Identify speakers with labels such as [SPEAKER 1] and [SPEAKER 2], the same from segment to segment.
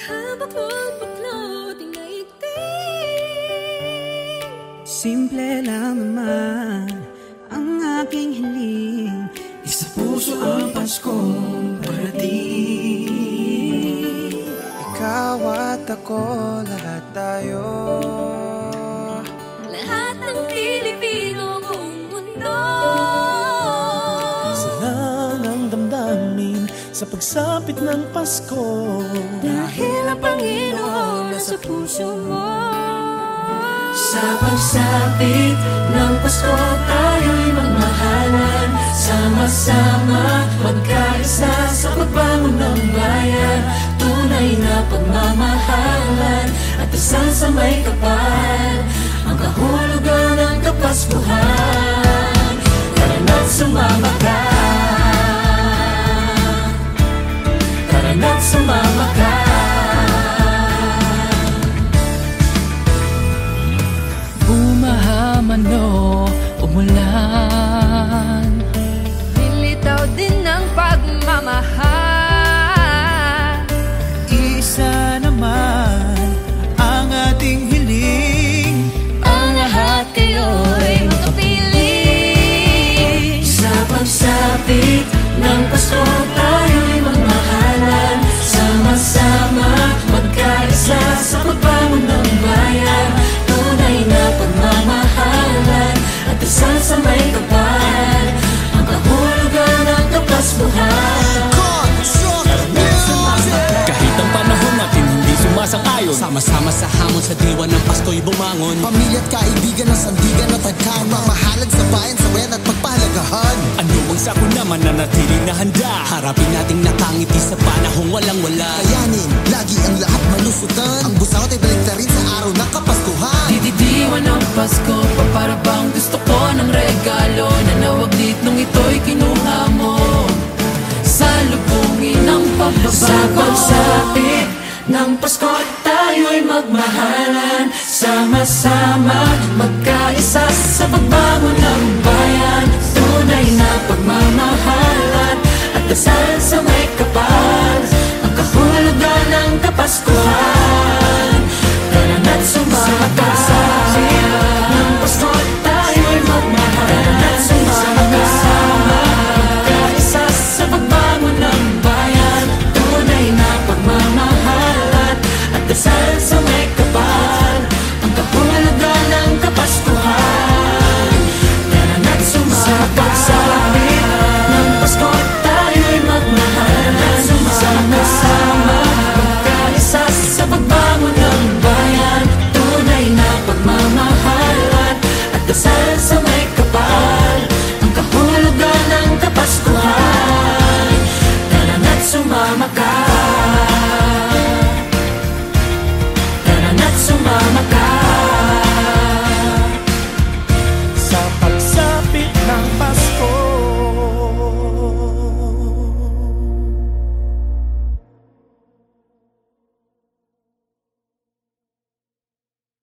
[SPEAKER 1] Habak mong pagloting na iting.
[SPEAKER 2] Simple lang naman ang aking hiling, isa puso ang Paskong parating.
[SPEAKER 3] Ikaw at ako, lahat tayo,
[SPEAKER 1] lahat ng Pilipino buong mundo.
[SPEAKER 4] Isa lang ang damdamin sa pagsapit ng Pasko,
[SPEAKER 1] Dahil ang Panginoon nasa puso mo.
[SPEAKER 2] Sa pagsapit ng Pasko, tayo'y magmahalan, sama-sama magkaisa sa pagbangon ng bayan. Tunay na pagmamahalan at dasal sa may kapal, ang kahulugan ng Kapaskuhan. Tara na't sumama ka, tara na't sumama ka.
[SPEAKER 5] Bumahaman o umulan,
[SPEAKER 1] Nilitaw din ng pagmamahal.
[SPEAKER 4] isa naman ang ating hiling.
[SPEAKER 1] Ang lahat kayo'y magkapiling.
[SPEAKER 2] Sa pagsapit ng Pasko, tayo'y magmahalan, sama-sama magkaisa sa pagbangon ng bayan. Tunay na pagmamahalan at dasal sa may kapal, ang kahulugan ng Kapaskuhan.
[SPEAKER 5] kahit ang panahon natin hindi sumasang-ayon,
[SPEAKER 4] Sama-sama sa hamon sa diwa ng Pasko'y bumangon.
[SPEAKER 6] Pamilya at kaibigan ng sandigan at tagkan, mamahalan sa bayan, sawayan at pagpahalagahan.
[SPEAKER 5] ano bang sako naman na natiling na handa?
[SPEAKER 4] Harapin nating nakangiti sa panahong walang-wala.
[SPEAKER 6] Kayanin, lagi ang lahat malusutan, ang busangot ay balik na rin sa araw ng Kapaskuhan.
[SPEAKER 5] Didiwan ng Pasko, para bang gusto ko ng regalo na nawaglit nung ito'y kinuha mo. Salubungin ang pagbabago.
[SPEAKER 2] Sa pagsapit ng Pasko, tayo'y magmahalan, sama-sama magkaisa sa pagbangon ng bayan. Tunay na pagmamahalan at dasal sa may kapal, ang kahulugan ng Kapaskuhan. Tara na't sumama ka, ng Pasko tayo'y magmahalan, tara na't sumama ka, magkaisa sa pagbangon ng bayan. Tunay na pagmamahalan at dasal sa may kapal, ang kahulugan ng Kapaskuhan. Tara na't sumama ka, ng Pasko tayo'y magmahalan, sama-sama magkaisa sa pagbangon ng bayan. Tunay na pagmamahalan at dasal sa may kapal, ang kahulugan ng Kapaskuhan. Tara na't sumama ka, tara na't sumama ka.
[SPEAKER 4] Sa pagsapit ng Pasko,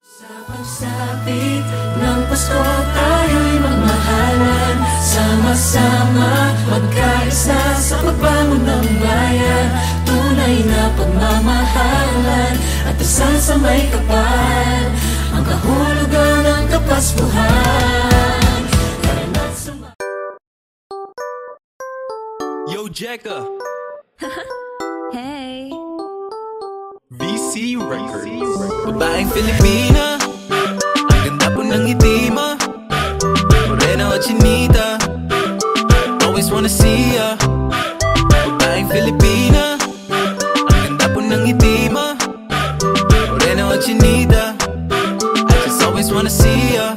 [SPEAKER 2] Sa pagsapit ng Pasko, tayo'y magmahalan, sama-sama magkaisa sa pagbangon ng bayan. Tunay na pagmamahalan at dasal sa may kapal, ang kahulugan ng Kapaskuhan. Tara na't sumama.
[SPEAKER 7] Yo, Jekka,
[SPEAKER 1] Hey,
[SPEAKER 7] VC Records. Babaeng Filipina, ang ganda po ng ngiti mo, morena o chinita, always wanna see ya. Babaeng Filipina, ang ganda po ng ngiti mo, morena o chinita, I just always wanna see ya.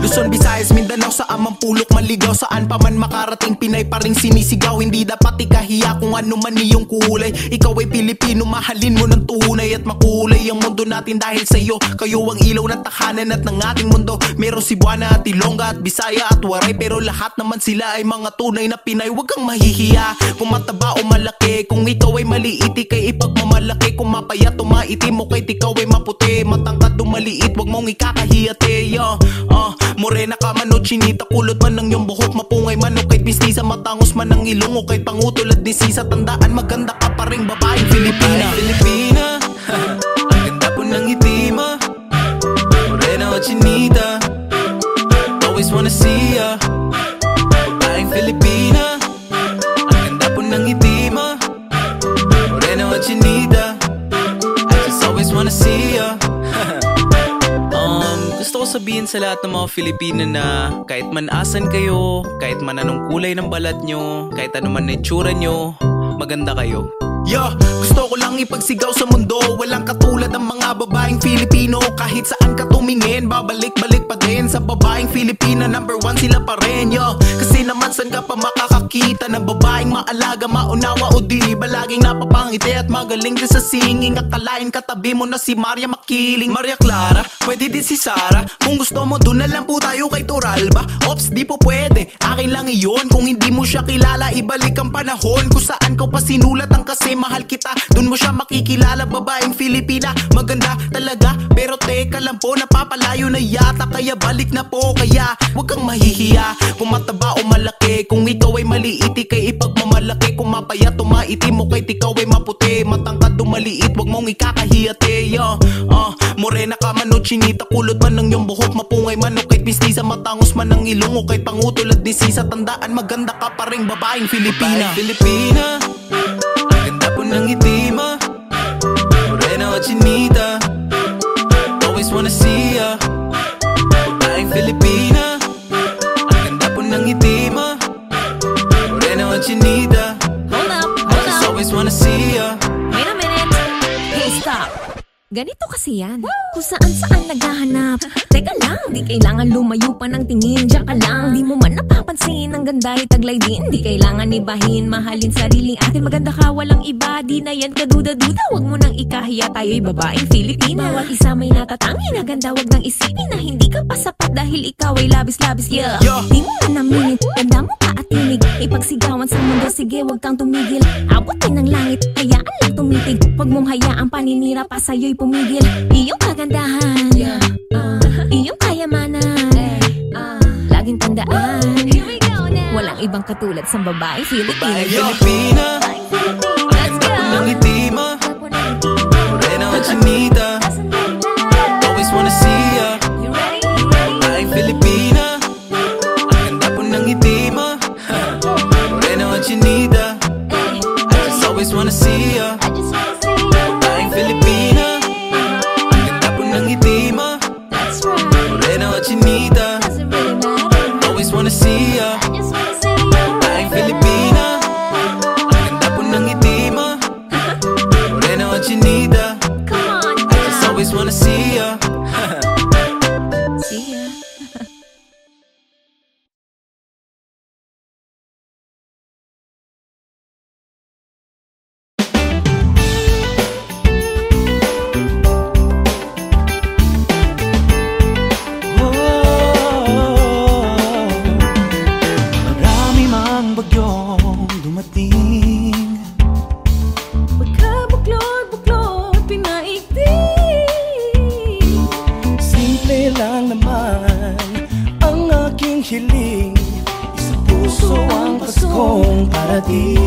[SPEAKER 4] Luzon, Visayas, Mindanao, sa amang pulok maligaw, saan pa man makarating Pinay pa rin sinisigaw. Hindi dapat ikahiya kung ano man iyong kulay. Ikaw ay Pilipino, mahalin mo ng tunay at makulay ang mundo natin dahil sa iyo. Kayo ang ilaw ng takanan at ng ating mundo. Meron Cebuana at Ilongga at Bisaya at Waray, pero lahat naman sila ay mga tunay na Pinay. Huwag kang mahihiya kung mataba o malaki, kung ikaw ay maliit ikay ipagmamalaki, kung mapayat o maitim o kahit ikaw ay maputi, matangkad o maliit, huwag mong ikakahiyate. Morena ka man o chinita, kulot man ng iyong buhok, mapungay man o kahit mistisa, matangos man ng ilong o kahit pangutol at nisisa. Tandaan maganda ka pa pa ring babaeng Filipina.
[SPEAKER 7] Filipina, ang ganda po ng ngiti mo, morena o chinita, always wanna see ya. Babaeng Filipina, ang ganda po ng ngiti mo, morena o chinita, I just always wanna see ya. Gusto ko sabihin sa lahat ng mga Filipino na kahit man asan kayo, kahit man anong kulay ng balat nyo, kahit ano man na itsura nyo, maganda kayo.
[SPEAKER 4] Yo, gusto ko lang ipagsigaw sa mundo, walang katulad ng mga babaeng Filipino. Kahit saan ka tumingin, babalik-balik pa din sa babaeng Filipina. Number 1 sila pa rin, yo. Kasi naman saan ka pa makakakita ng babaeng maalaga, maunawa o di ba laging napapangiti at magaling din sa singing. Akalain katabi mo na si Maria Makiling, Maria Clara, pwede din si Sara. Kung gusto mo dun na lang po tayo kay Turalba. Ops, di po pwede, akin lang iyon. Kung hindi mo siya kilala, ibalik ang panahon kung saan ko pa sinulat ang kasi mahal kita, dun mo siya makikilala. Babaeng Filipina, maganda talaga, pero teka lang po, napapalayo na yata. Kaya balik na po, kaya wag kang mahihiya. Kung mataba o malaki, kung ikaw ay maliit, ikay ipagmamalaki. Kung mapayat o maitim mo, kahit ikaw ay maputi, matangkad o maliit, wag mong ikakahiyate. Morena ka man o chinita, kulot man ng iyong buhok, mapungay man o kahit mistisa, matangos man ng ilong o kahit pangutol at disisa, tandaan maganda ka pa ring babaeng Filipina.
[SPEAKER 7] Babaeng Filipina, ganda po ng ngiti mo, morena o chinita, always wanna see ya. Babaeng Filipina, ang ganda po ng ngiti mo, morena o chinita, I just always wanna see ya.
[SPEAKER 1] Wait a minute. Hey, stop. Ganito kasi yan, kung saan naghahanap. Teka lang, di kailangan lumayo pa ng tingin. Diyan ka lang, di mo man napapansin. Ang ganda ay taglay din, di kailangan ibahin. Mahalin sariling atin, maganda ka, walang iba. Di na yan kaduda-duda, wag mo nang ikahiya. Tayo'y babaeng Filipina, bawat isa may natatangi na ganda. Wag nang isipin na hindi ka pa sapat dahil ikaw ay labis-labis, yeah. Di mo na naminit, ganda mo pa at tinig. Ipagsigawan sa mundo, sige wag kang tumigil. Abutin ng langit, hayaan lang tumitig. Wag mong hayaan paninira pa sa'yo'y pumigil. Iyong kagandahan, iyong kayamanan, laging tandaan, walang ibang katulad sa babaeng Filipina.
[SPEAKER 7] Babaeng Filipina, ang ganda po ng ngiti mo, morena o chinita, always wanna see ya. Babaeng Filipina, ang ganda po ng ngiti mo, morena o chinita, I just always wanna see ya. Babaeng Filipina, ang ganda po ng ngiti mo, morena o chinita, always wanna see ya. Babaeng Filipina, ang ganda po ng ngiti mo, morena o chinita, I just always wanna see ya.
[SPEAKER 1] See ya.
[SPEAKER 3] Marami mang bagyong dumating,
[SPEAKER 1] Pagkabuklod-buklod, pinaigting.
[SPEAKER 3] simple lang naman ang aking hiling. Sa puso ang Paskong parating.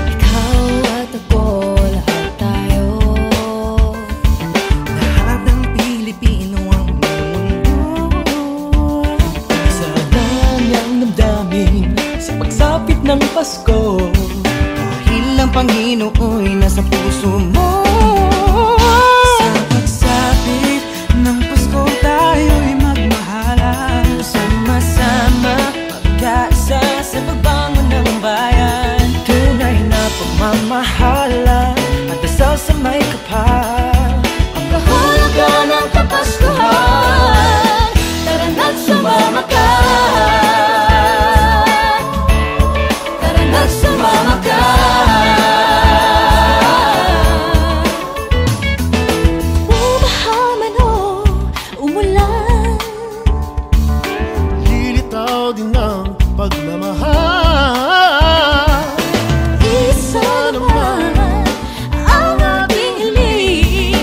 [SPEAKER 1] Ikaw at ako, lahat tayo.
[SPEAKER 3] Lahat ng Pilipino ang mundo. Isa lang ang damdamin sa pagsapit ng Pasko, dahil ang Panginoon nasa puso mo. Sa pagsapit ng Pasko tayo'y magmahalan, sama-sama magkaisa sa pagbangon ng bayan. Tunay na pagmamahalan at dasal sa may kapal.
[SPEAKER 1] Ang kahulugan ng Kapaskuhan, tara na't sumama ka. Tara na't sumama ka. Bumaha man o umulan,
[SPEAKER 3] Lilitaw din ang pagmamahal.
[SPEAKER 1] isa naman ang ating hiling.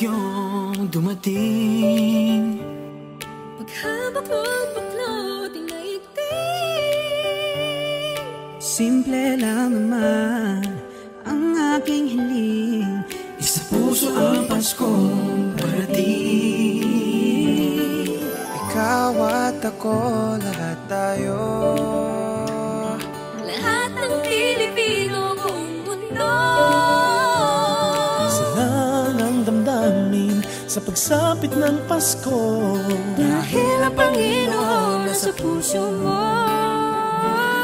[SPEAKER 7] bagyong dumating.
[SPEAKER 2] Paghabak mo'y baklot inaigting.
[SPEAKER 8] Simple lang naman ang aking hiling.
[SPEAKER 7] Isa puso ang Paskong parating.
[SPEAKER 3] Ikaw at ako, lahat tayo.
[SPEAKER 2] Lahat ng Pilipino buong mundo.
[SPEAKER 9] Sila ang damdamin sa pagsapit ng Pasko.
[SPEAKER 2] Dahil ang Panginoon nasa puso mo.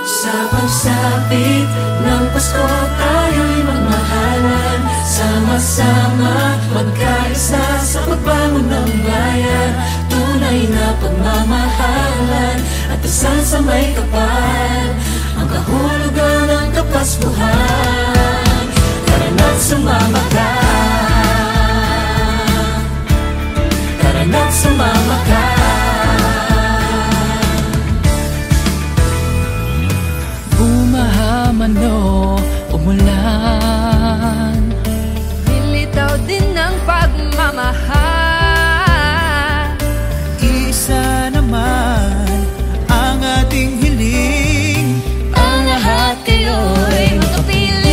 [SPEAKER 5] Sa pagsapit ng Pasko tayo'y magmahalan. Sama-sama magkaisa sa pagbangon ng bayan. Tunay na pagmamahalan at dasal sa may kapal. Ang kahulugan ng Kapaskuhan. Tara na't sumama ka. Tara na't sumama ka. Bumahaman o umulan,
[SPEAKER 2] Nilitaw din ng pagmamahal.
[SPEAKER 9] Isa naman ang ating hiling.
[SPEAKER 2] Ang lahat kayo'y makapiling.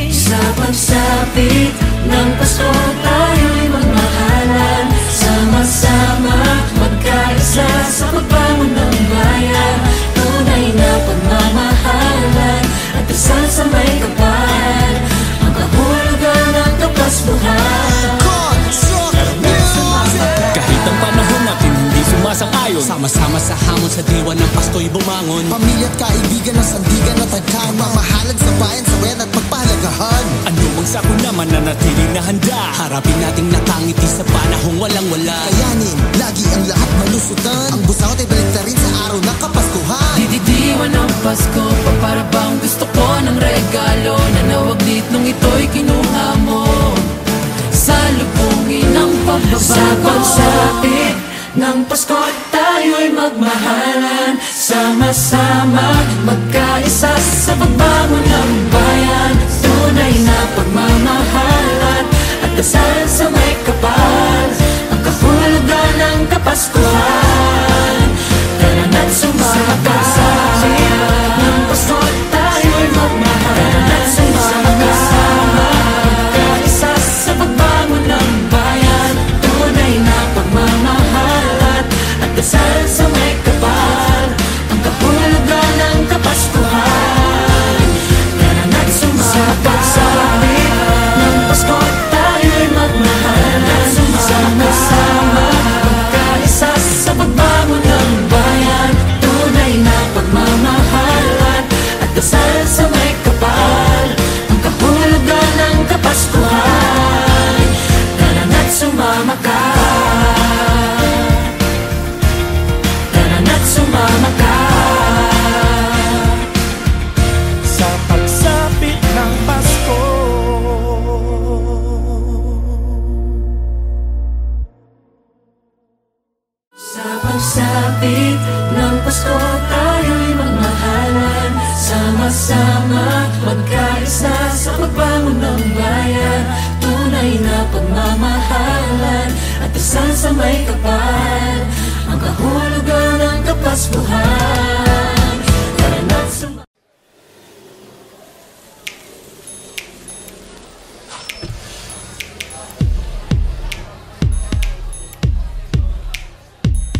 [SPEAKER 5] sa pagsapit ng Pasko tayo'y magmahalan. Sama-sama magkaisa sa pagbangon ng bayan. Tunay na pagmamahalan at dasal sa may kapal. Ang kahulugan ng Kapaskuhan.
[SPEAKER 10] Kahit ang panahon natin hindi sumasang-ayon,
[SPEAKER 6] Sama-sama sa hamon sa diwa ng Pasko'y bumangon. Pamilya at kaibigan ng sandigan at tagkan. Mamahalan sa bayan, sabayan at pagpahalagahan.
[SPEAKER 10] ano mang sako naman na natiling na handa.
[SPEAKER 6] Harapin nating nakangiti sa panahong walang-wala. Kayanin, lagi ang lahat malusutan. Ang busangot ay balik na rin sa araw ng Kapaskuhan.
[SPEAKER 5] Dididiwan ng Pasko, para bang gusto ko ng regalo na nawaglit nung ito'y kinuha mo. Salubungin ang pagbabago. Sa pagsapit ng Pasko tayo'y magmahalan. Sama-sama magkaisa sa pagbangon ng bayan. Tunay na pagmamahalan at dasal sa may kapal. Ang kahulugan ng Kapaskuhan. Tara na't sumama ka. Ng Pasko tayo'y magmahalan. Tara na't sumama ka. Magkaisa sa pagbangon ng bayan. Tunay na pagmamahalan at dasal sa may kapal. Ang kahulugan ng Kapaskuhan. Tara na't sumama ka. Ng Pasko tayo'y magmahalan. Sama-sama magkaisa sa pagbangon ng bayan. Tunay na pagmamahalan at dasal sa may kapal. Ang kahulugan ng Kapaskuhan. Tara na't sumama ka. Tara na't sumama ka.
[SPEAKER 9] Sa pagsapit ng Pasko.
[SPEAKER 5] Sa pagsapit ng Pasko tayo'y magmahalan. Sama-sama magkaisa sa pagbangon ng bayan. Tunay na pagmamahalan at dasal sa may kapal. Ang kahulugan ng Kapaskuhan. Tara na't sumama.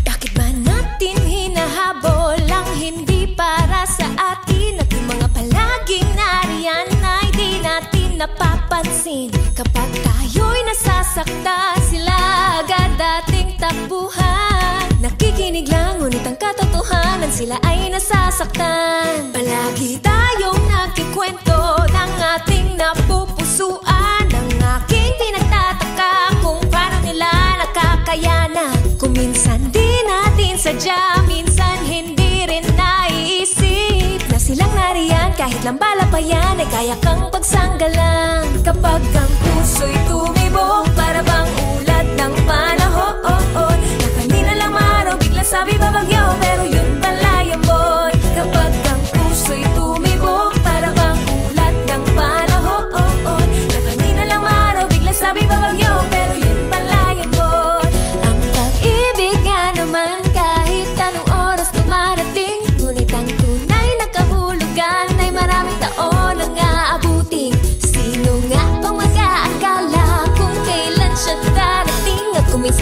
[SPEAKER 2] Bakit ba natin hinahabol ang hindi para sa atin? At yung mga palaging nariyan ay di natin napapansin. Kapag tayo'y nasasaktan, sila agad dating takbuhan. Nakikinig lang, ngunit ang katotohanan, sila ay nasasaktan. Palagi tayong nagkikwento ng ating napupusuan. Ang aking pinagtataka kung paano nila nakakayanan. Kung minsan di natin sadya, minsan hindi rin naiisip na silang nariyan kahit lambala pa yan ay kaya kang pagsanggalang. Kapag ang puso'y tumibok, para bang ulad ng panahon. Na kanina lang maraw, bigla sabi babagyo, pero yun pala yamon. Kapag ang puso'y tumibok, para bang ulad ng panahon. Na kanina lang maraw, bigla sabi babagyo,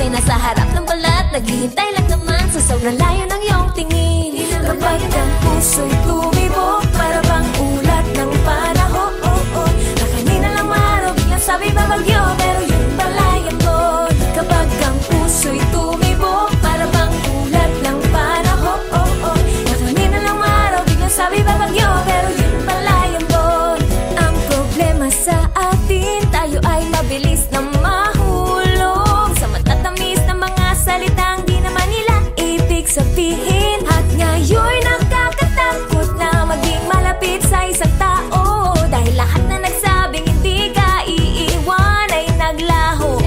[SPEAKER 2] Kasi nasa harap ng balat, naghihintay lang naman sa sobrang layo ng iyong tingin. Kapag ang puso'y tumibok, para bang ulat ng panahon, na kanina lang maraw, biglang sabi babagyo, pero yun pala yambon. Kapag ang puso'y tumibok, para bang ulat ng panahon, na kanina lang maraw, biglang sabi babagyo, pero yun pala yambon. Ang problema sa atin, tayo ay mabilis na mahulog sa matatamis na mga salitang di naman nila ibig sabihin. At ngayon nakakatakot na maging malapit sa isang tao, dahil lahat na nagsabing hindi ka iiwan ay naglaho.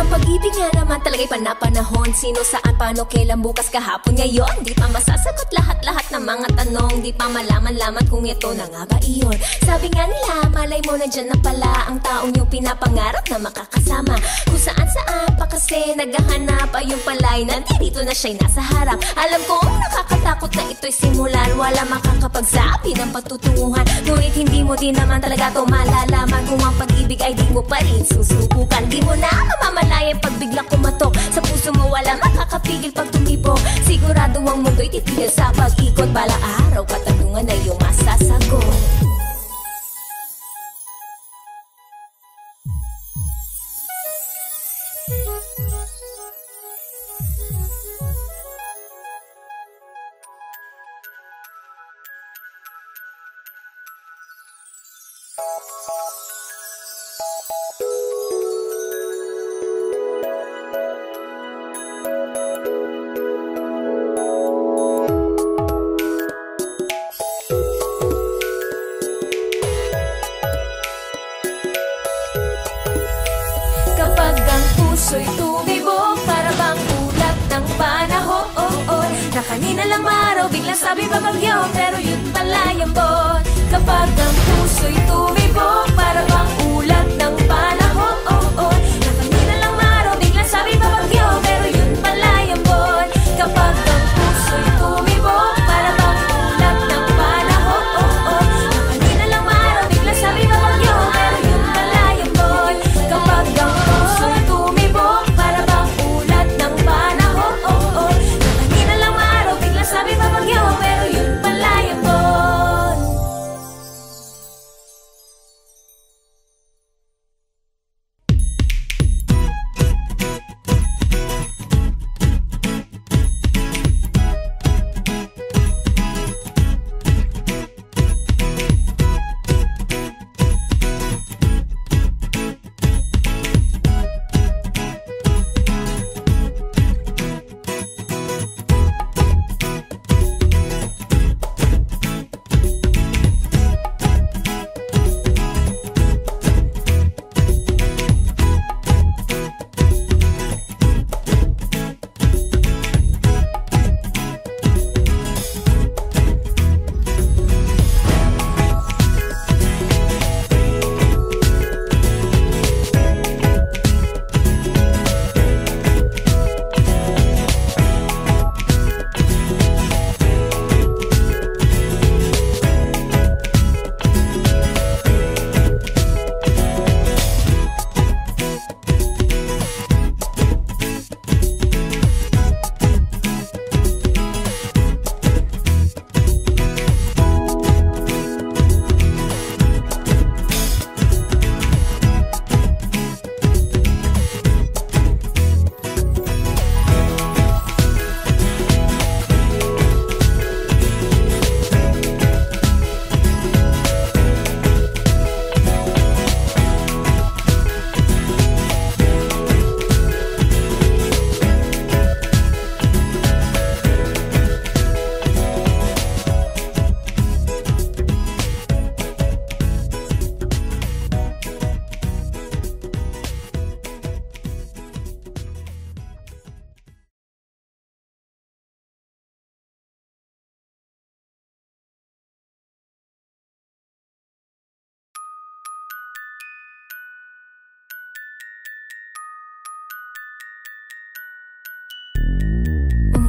[SPEAKER 2] Ang pag-ibig nga naman talaga'y panapanahon. Sino, saan, paano, kailan, bukas, kahapon, ngayon. Di pa masasagot lahat-lahat ng mga tanong. Di pa malaman-laman kung ito na nga ba iyon. Sabi nga nila, malay mo nandyan na pala ang taong yung pinapangarap na makakasama. Kung saan-saan pa kasi naghahanap, ay yung pala'y nandito na siya'y nasa harap. Alam kong nakakatakot na ito'y simulan, wala makakapagsabi ng patutunguhan. Ngunit hindi mo din naman talaga to malalaman kung ang pag-ibig ay di mo pa rin susubukan. Di mo na mamamalayan pag biglang kumatok sa puso mo, wala makakapigil pag tumibo. Sigurado ang mundo'y titigil sa pag-ikot. Balang araw katanungan na iyong masasagot. Kapag ang puso'y tumibok, para bang ulat ng panahon, na kanina lang maraw, biglang sabi babagyo, pero yun pala yambon. Kapag ang puso'y tumibok, para bang ulat ng panahon, na kanina lang maraw, biglang sabi babagyo, pero yun pala yambon. Kapag ang puso'y tumibok, para bang ulat ng panahon, na kanina lang maraw, biglang sabi babagyo, pero yun pala yambon. Kapag ang puso'y tumibok, para bang ulat ng panahon, na kanina lang maraw, biglang sabi babagyo, pero yun pala yambon.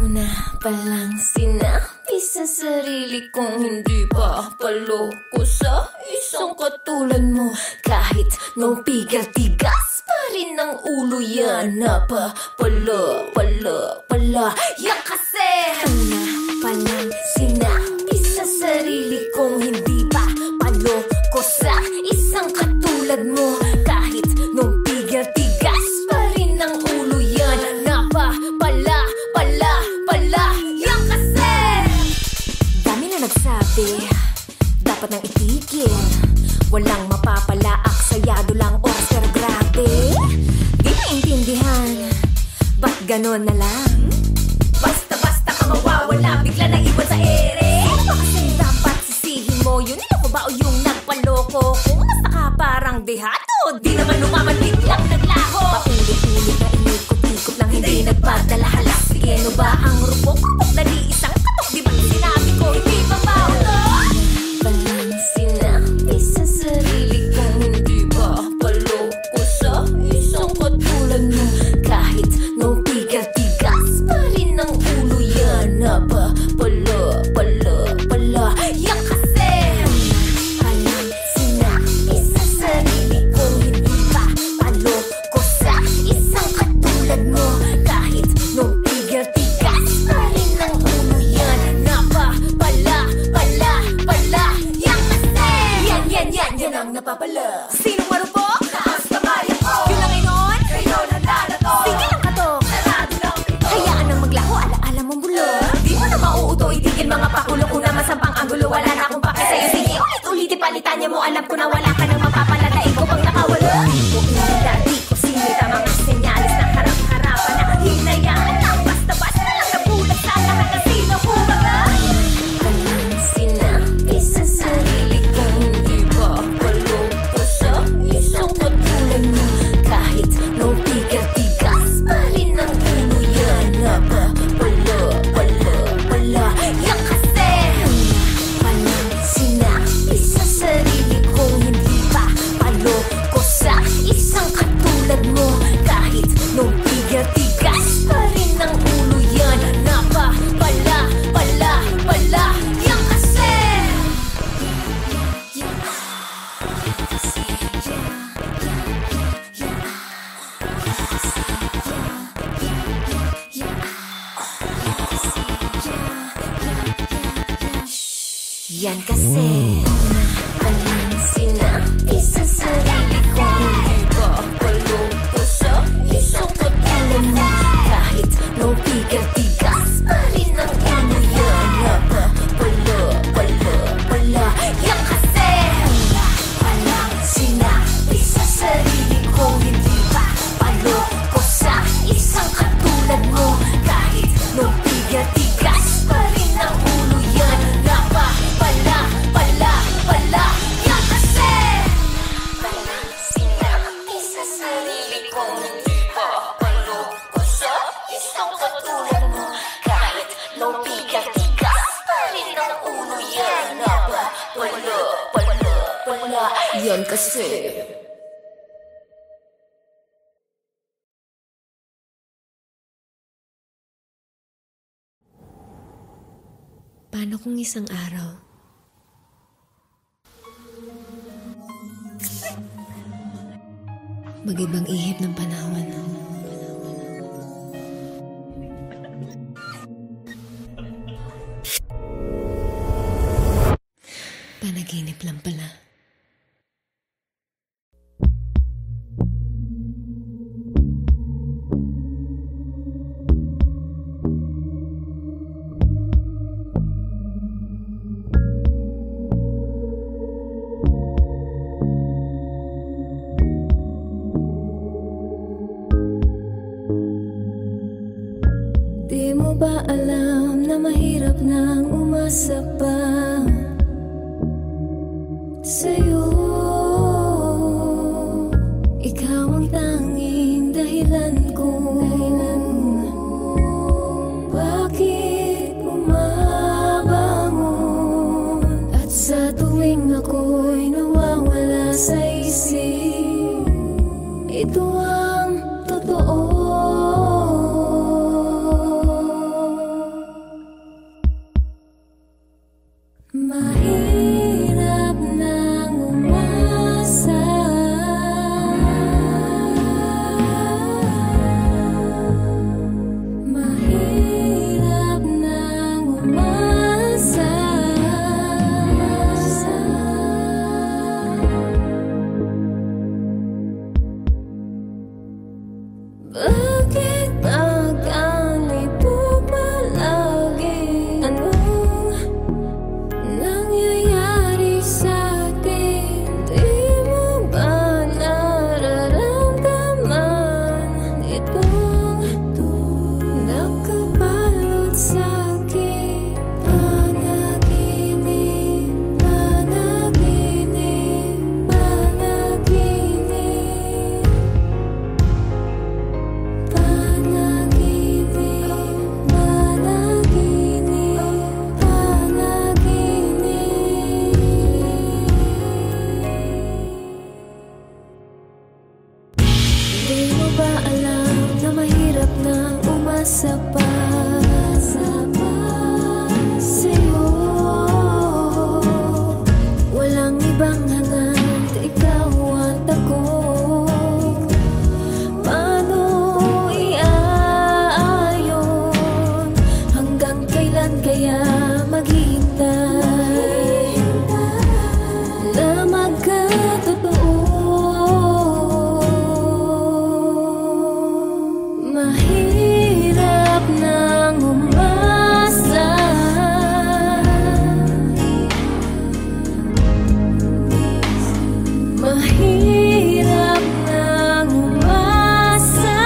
[SPEAKER 2] Una palang sinabi sa sarili kong hindi pa paloko sa isang katulad mo. Kahit nung pigal-tigas pa rin ang ulo yan. Pala yan kasi una pa lang sinabi sa sarili kong hindi pa paloko sa isang katulad mo. Kahit nung tigas pa rin ang ulo yan. Pala yan kasi. Dami na nagsabi dapat nang itigil. Walang mapapalaak, sayado lang oras pero grabe. Di maintindihan, ba't ganon na lang? Basta ka mawawala, bigla na iwan sa ere. Ano ba kasi dapat sisihin mo? Yun ako ba o yung nagpaloko? Kung basta ka parang dehado, di naman lumaman biglang naglaho. Paulit-ulit na inikot-ikot lang hindi nagpadala halas. Sige, ano ba ang rupok? Na di isang katok, di ba sinabi ko hindi ba maulot? Walang sinabi sa sarili kong hindi ba paloko sa isang katulad mo. Kahit nung tigas pa rin ang ulo yan. Pala yan kasi. Walang sinabi sa sarili kong hindi ba paloko sa isang katulad mo. Kahit nung tigas pa rin ang ulo yan. Pala yan kasi. Yan ang napapala. Sinong marupok? Taas kamay ako. Yun lang inon? Kayo nalalato. Sige lang katok. Sarado lang ito. Hayaan nang maglaho, alaala mong bulo. Di mo na mauuto, itigil mga pakulo. Kung naman sampang anggulo, wala na akong pake sa'yo. Sige, ulit palitan niya mo. Alam ko na wala ka nang mapapalata. Ikaw bang nakawala? Di ko iniladi ko sinita mga senyalis na harap-harapan na hinayaan lang. Basta-basta lang nabulat sa lahat na sino ko ba ka? Walang sinabi sa sarili kong hindi ba paloko sa isang katulad mo. Kahit nung tigas pa rin ang ulo yan. Pala yan kasi. Walang sinabi sa sarili kong hindi ba paloko sa isang katulad mo. Kahit nung tigas pa rin ang ulo yan. Pala yan kasi. Yan kasi. Walang sinabi sa sarili kong hindi ba paloko sa isang katulad mo. Kahit nung tigas pa rin ang ulo yan. Pala yan kasi. Walang sinabi sa sarili kong hindi ba paloko sa isang katulad mo. Kahit nung tigas pa rin ang ulo yan. Pala yan kasi. Walang sinabi sa sarili kong hindi ba paloko sa isang katulad mo. Kahit nung tigas pa rin ang ulo yan. Pala yan kasi.
[SPEAKER 1] Paano kung isang araw mag-ibang ihip ng panahon? Panaginip lang pala.
[SPEAKER 2] Di mo ba alam na mahirap nang umasa pa sa'yo? Ikaw ang tanging dahilan ko. Bakit bumabangon at sa tuwing ako'y nawawala sa isip, ito ang totoo. Mahirap nang umasa Bakit ba ganito palagi? Anong nangyayari sa'tin? Di mo ba nararamdaman itong nakabalot sa'kin? Panaginip, panaginip, panaginip. Panaginip, panaginip, panaginip. Di mo ba alam na mahirap na umasa pa sa'yo? Walang ibang hangad, ikaw at ako. Paano iaayon? Hanggang kailan kaya maghihintay na magkatotoo? Mahirap nang umasa. Mahirap nang umasa.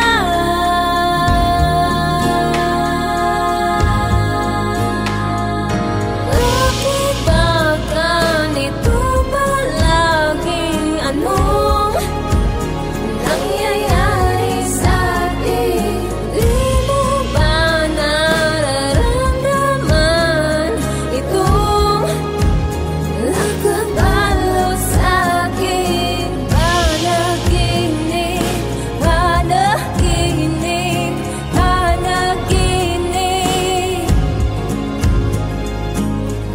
[SPEAKER 2] Bakit ba ganito palagi? Anong nangyayari sa'tin? Di mo ba nararamdaman itong nakabalo sa'kin? Panaginip, panaginip, panaginip.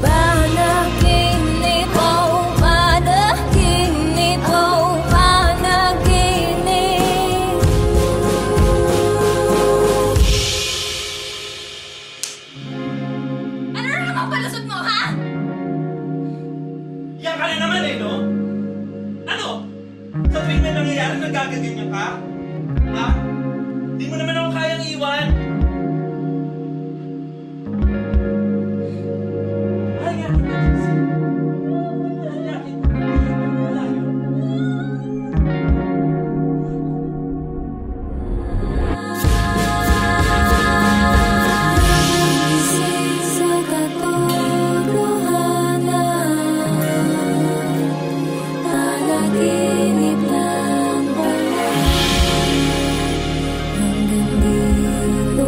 [SPEAKER 2] Panaginip, oh panaginip, oh panaginip. Ano na naman palusot mo, ha?
[SPEAKER 11] Yan ka rin naman eh, no? Ano? Sa tuwing may nangyayari, nagagaganyan ka? Ha? Di mo naman ako kayang iwan. Halayakin ka, Jesse. Halayakin ka. Wala yun.
[SPEAKER 2] Gising sa katotohanan, panaginip lang pala. Hanggang dito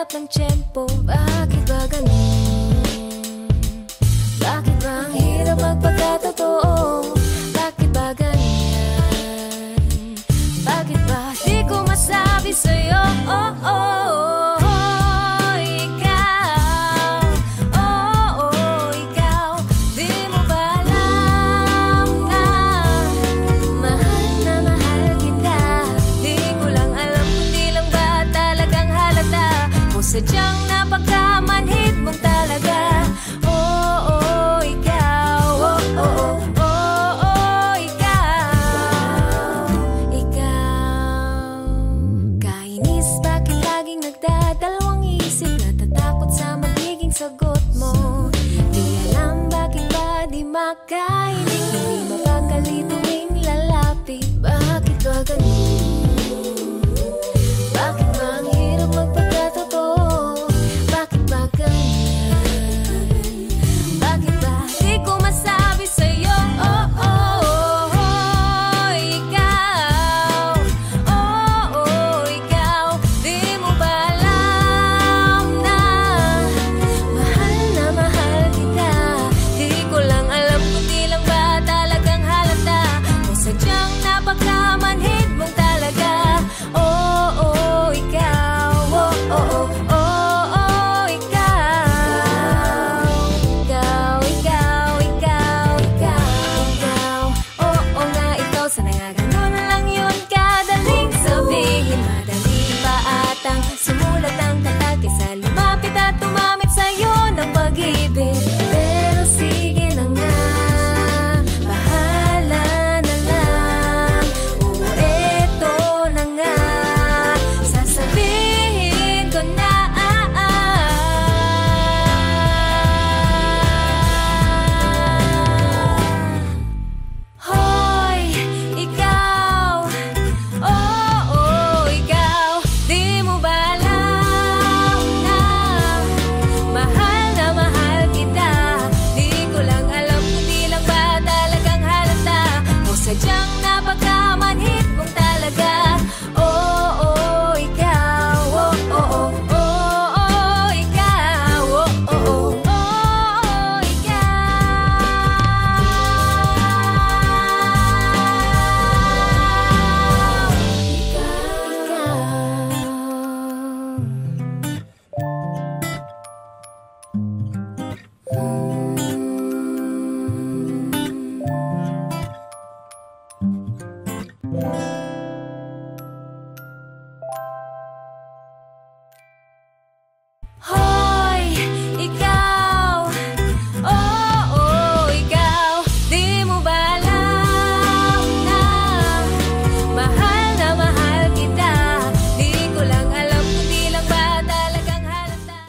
[SPEAKER 2] hirap ng tiyempo. Bakit ba ganun? Bakit ba ang hirap magpagkatotoo? Bakit ba ganyan? Bakit ba di ko masabi sa'yo? Oh, oh, oh. Sadyang napagkamanhid mong talaga. Oh, oh, ikaw. Oh, oh, oh, oh, ikaw. Ikaw. Kainis, bakit laging nagdadalawang isip? Natatakot sa magiging sagot mo. Di alam bakit ba di makainig? Hindi mapakali tuwing lalapit. Bakit ba ganun? Bakit ba ang hirap magpagkatotoo? Bakit ba ganyan? Bakit ba di ko masabi sa'yo? Oh, oh, oh, ikaw. Oh, oh, ikaw. Di mo ba alam na mahal kita? Di ko lang alam kung di lang ba talagang halata o sadyang napagkamanhid mong talaga. Oh, oh, ikaw. Oh, oh, oh, oh, oh, ikaw. Ikaw, ikaw, ikaw, ikaw. Oo nga, ikaw. Sana nga ganun lang yun kadaling sabihin. Madali pa atang sumulat ang kanta kaysa lumapit at tumamit sa'yo ng pag-ibig. Pero sige na nga, bahala na lang. Oo, eto na nga, sasabihin ko na. Hoy, ikaw. Oh, oh, ikaw. Di mo ba alam na mahal kita? Di ko lang alam kung di lang ba talagang halata o sadyang napagkamanhid mong talaga. Oh, oh, ikaw. Oh, oh, oh, oh, oh, ikaw. Oh, oh, oh, oh, ikaw. Hoy, ikaw. Oh, oh, ikaw. Di mo ba alam na mahal kita? Di ko lang alam kung di lang ba talagang halata.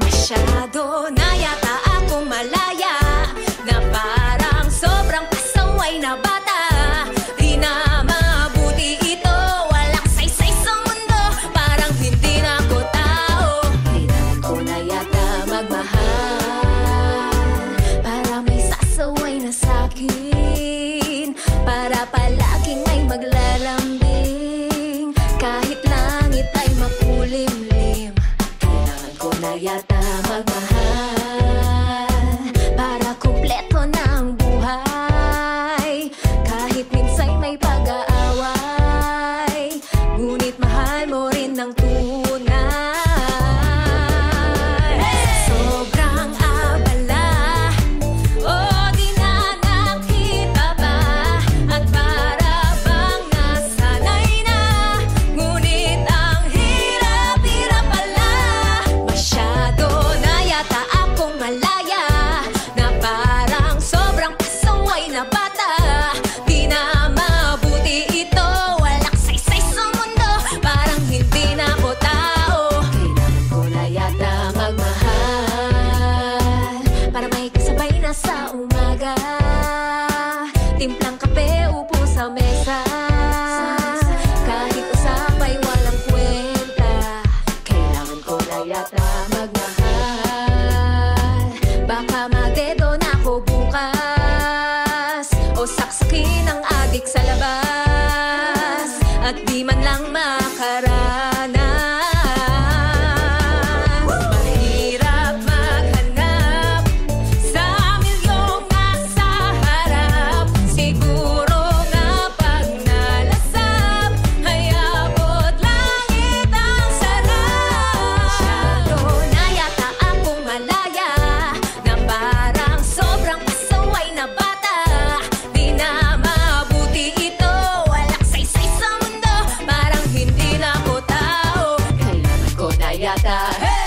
[SPEAKER 2] Masyado na yata akong malaya, na parang sobrang pasaway na bata. Di na mabuti ito, walang saysay sa mundo, parang hindi na ako tao. Kailangan ko na yata magmahal, para may sasaway na sa'kin, para palaging ay maglalambing, kahit langit ay makulimlim. Kailangan ko na yata magmahal, para kumpleto na ang buhay, kahit minsan may pag-aaway, ngunit mahal mo rin ng tunay. Sobrang abala, oh di na nakita ba, at para bang nasanay na, ngunit ang hirap-hirap pala. Masyado na yata akong malaya, na parang sobrang pasaway na bata. Di na mabuti ito, walang saysay sa mundo, parang hindi na ako tao. Kailangan ko na yata magmahal, para may kasabay na sa umaga, timplang kape, upo sa mesa, kahit usapay walang kwenta. Kailangan ko na yata magmahal, baka madedo na ako bukas, o saksakin Lagi ng adik sa labas at di man lang makaranas. Mahirap maghanap sa milyong nasa harap. Siguro nga pag nalasap ay abot langit ang sarap. Masyado na yata akong malaya na parang sobrang pasaway na bata. Di na mabuti ito, walang saysay sa mundo, parang hindi na ako tao. Kailangan ko na yata,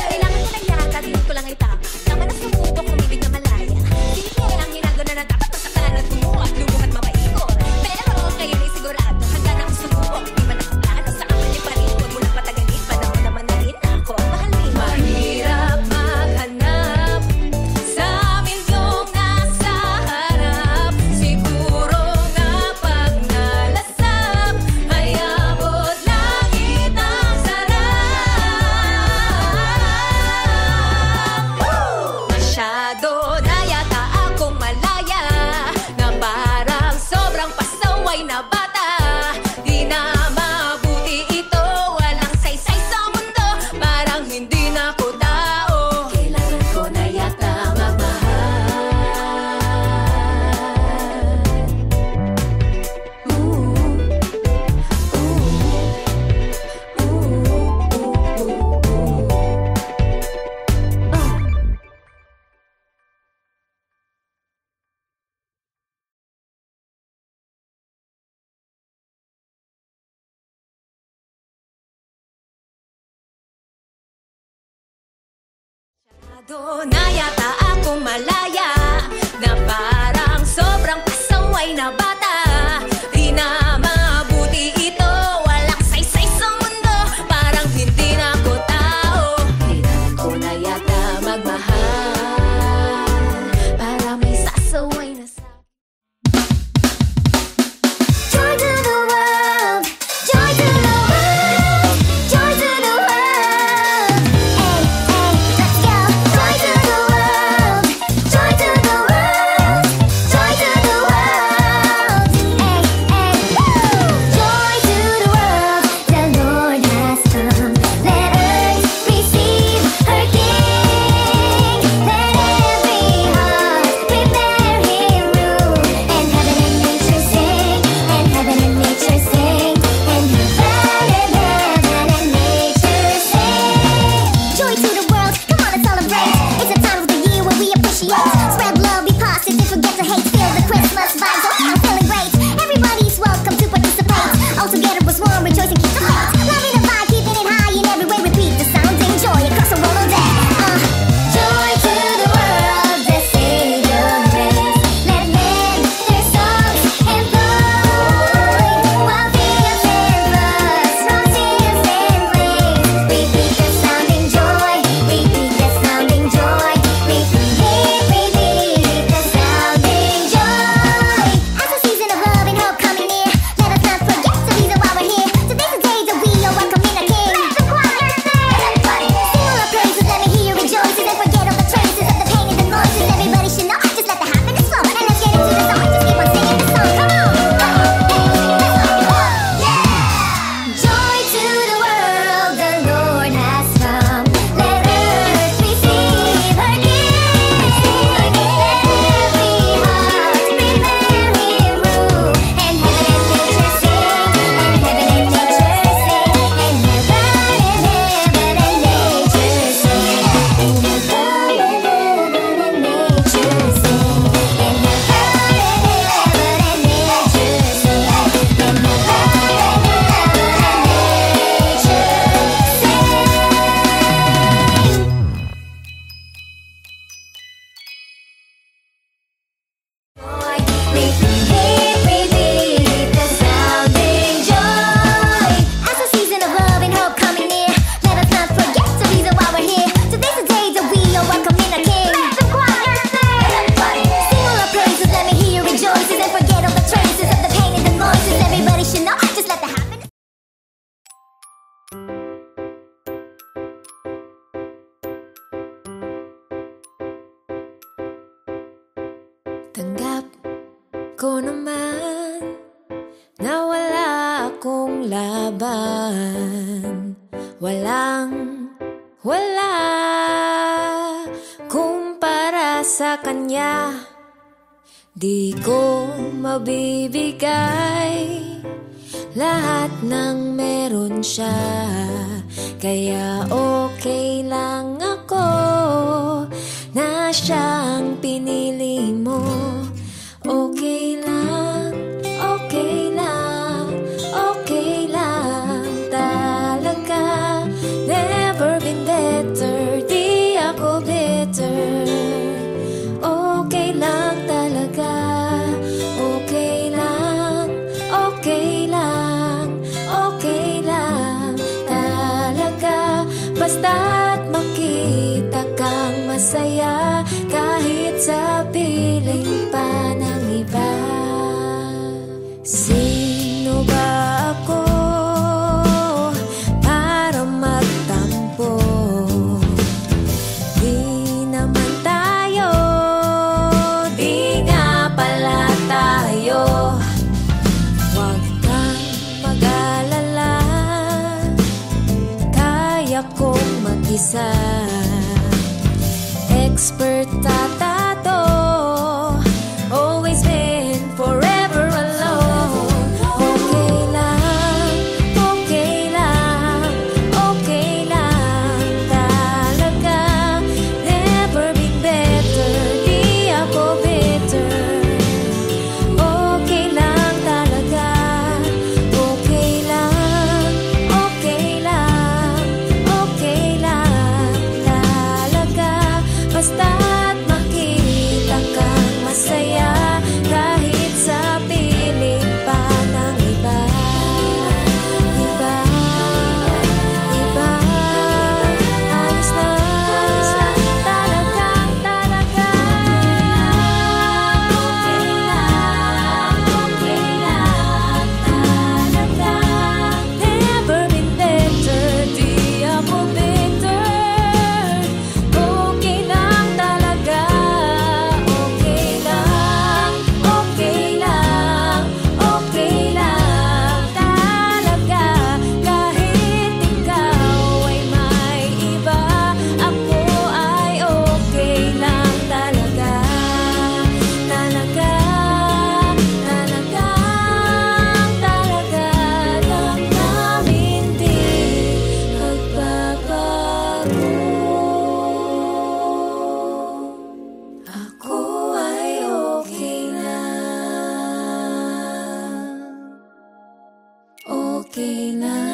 [SPEAKER 2] kailangan ko na yata, dito ko lang ay tama. Tama na sumubok, umibig na malaya. Sige, ang ginagawa na dapat masakalan at lumuhat mapaikot. Pero kayo ay sigurado, hanggang ako sumubok. Di man ako plano sa kamali pa rin. Huwag mo lang patagalin, panahon naman na rin ako. Mahalin, mahirap maghanap sa milyong nasa harap. Siguro nga pag nalasap ay abot langit ang sarap. Masyado na yata akong malaya na parang sobrang pasaway na bata. Di na mabuti ito, walang saysay sa mundo, parang hindi na ako tao. Kailangan ko na yata Masyado na yata akong malaya na parang sobrang pasaway na bata. Di na mabuti ito, walang saysay sa mundo, parang hindi na ako tao. Kailangan ko na yata magmahal para may sasaway na sa Joy to the world, joy to the world, joy to the world. Hey, hey, let's go. Joy to the world, joy to the world. walang laban, wala kumpara sa kanya. Di ko mabibigay lahat ng meron siya, kaya okay lang ako na siyang pinili mo. Okay lang, okay lang, okay lang talaga. Never been better, di ako bitter. Okay lang talaga, okay lang, okay lang, okay lang talaga. Basta't makita kang masaya kahit sa piling pa ng iba. Sino ba ako para magtampo? Di naman tayo, di nga pala tayo. Huwag kang mag-alala, kaya kong mag-isa. Expert tatato, always been forever alone. Okay lang, okay lang, okay lang talaga. Never been better, di ako bitter. Okay lang talaga, okay lang, okay lang, okay lang talaga. Basta't makita kang masaya kahit sa piling pa ng iba. Iba, iba, ayos lang talagang talaga. Okay lang, okay lang talaga. Never been better, di ako bitter. Okay lang talaga, okay lang, okay lang, okay lang talaga. Kahit ikaw ay may iba, ako ay okay lang talaga. Talaga, talaga lang namin di magbabago. Ako ay okay lang, okay lang.